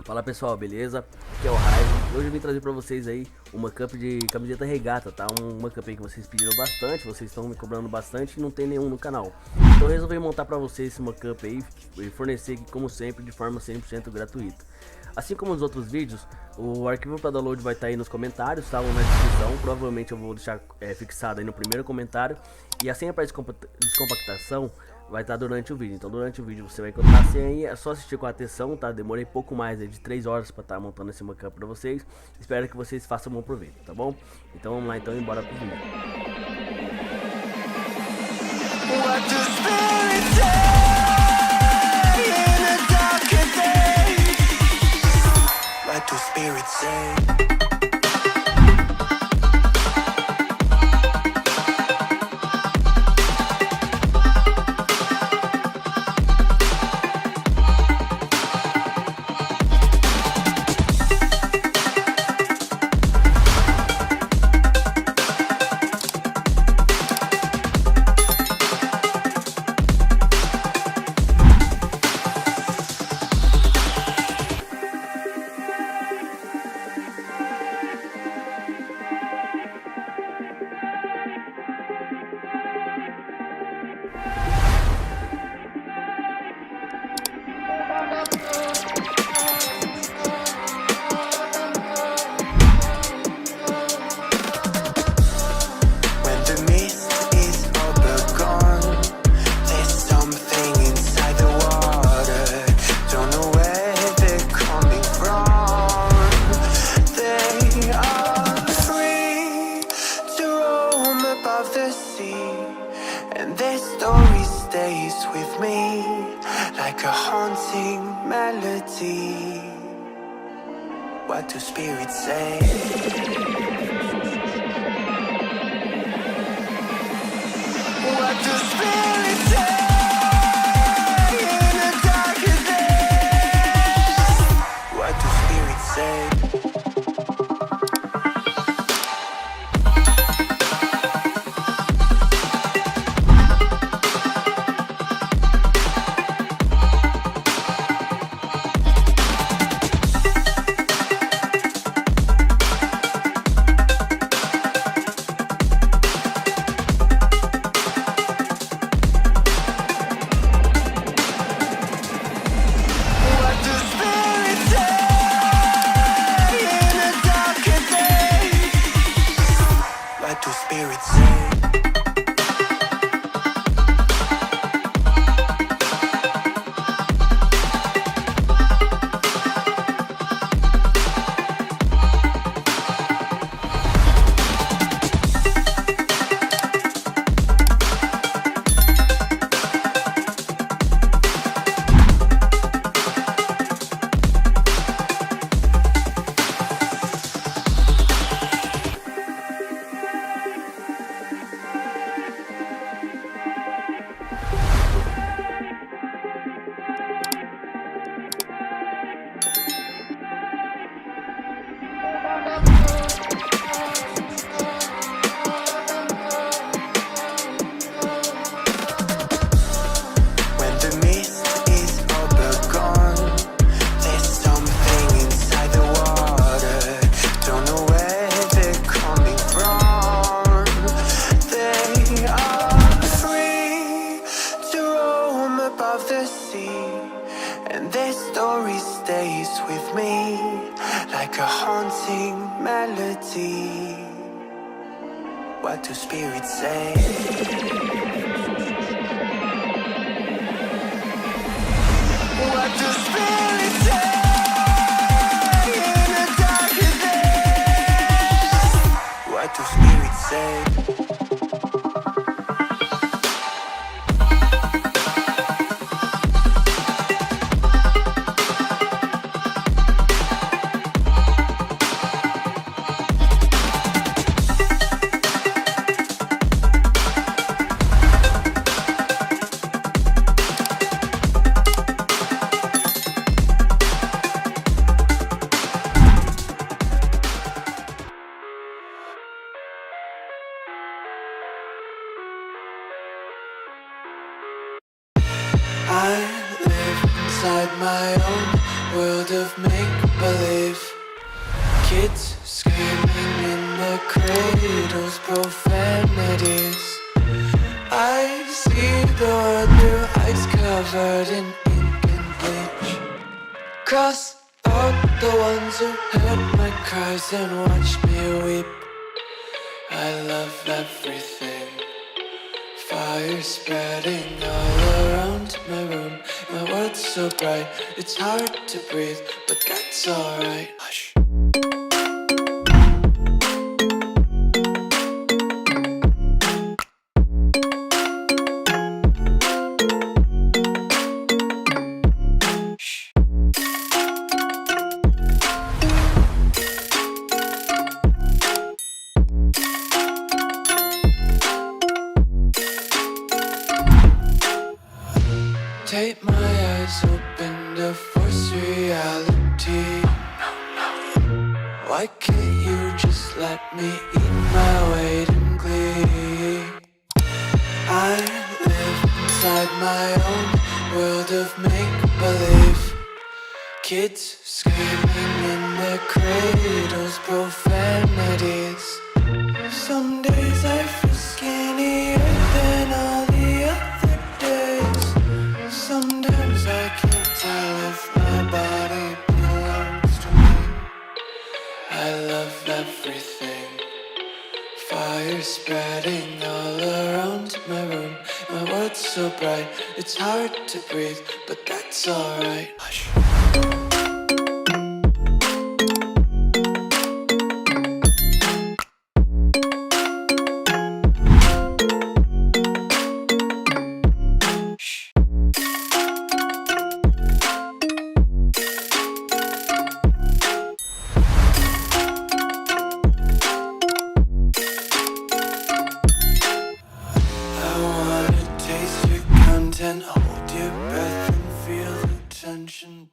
Fala pessoal, beleza? Aqui é o Hoje. Hoje eu vim trazer pra vocês aí um mockup de camiseta regata, tá? Um mockup aí que vocês pediram bastante, vocês estão me cobrando bastante e não tem nenhum no canal. Então eu resolvi montar pra vocês esse mockup aí e fornecer aqui, como sempre, de forma 100% gratuita. Assim como os outros vídeos, o arquivo para download vai estar aí nos comentários, tá? Ou na descrição. Provavelmente eu vou deixar fixado aí no primeiro comentário. E a senha para descompactação vai estar durante o vídeo. Então durante o vídeo você vai encontrar a senha aí. É só assistir com atenção, tá? Demorei pouco mais de 3 horas para estar montando esse mockup para vocês. Espero que vocês façam um bom proveito, tá bom? Então vamos lá, então, embora pro vídeo. What do spirits say? Like a haunting melody. What do spirits say? What do spirits say in the darker days? What do spirits say? What do spirits say? And this story stays with me like a haunting melody. What do spirits say? What do spirits say in the darker days? What do spirits say? world of make-believe. Kids screaming in their cradles, profanities. I see the world through eyes covered in ink and bleach. Cross out the ones who heard my cries and watched me weep. I love everything. Fire spreading all around my room. My world's so bright, it's hard to breathe, but that's alright. Hush. Take my eyes open to force reality. Why can't you just let me eat my weight in glee? I live inside my own world of make-believe. Kids screaming in their cradles, profanities. Some days I feel skinnier than all the other days. Sometimes I can't tell if my body belongs to me. I love everything. Fire spreading all around my room. My world's so bright, it's hard to breathe, but that's alright. Hush. Hold your breath and feel the tension.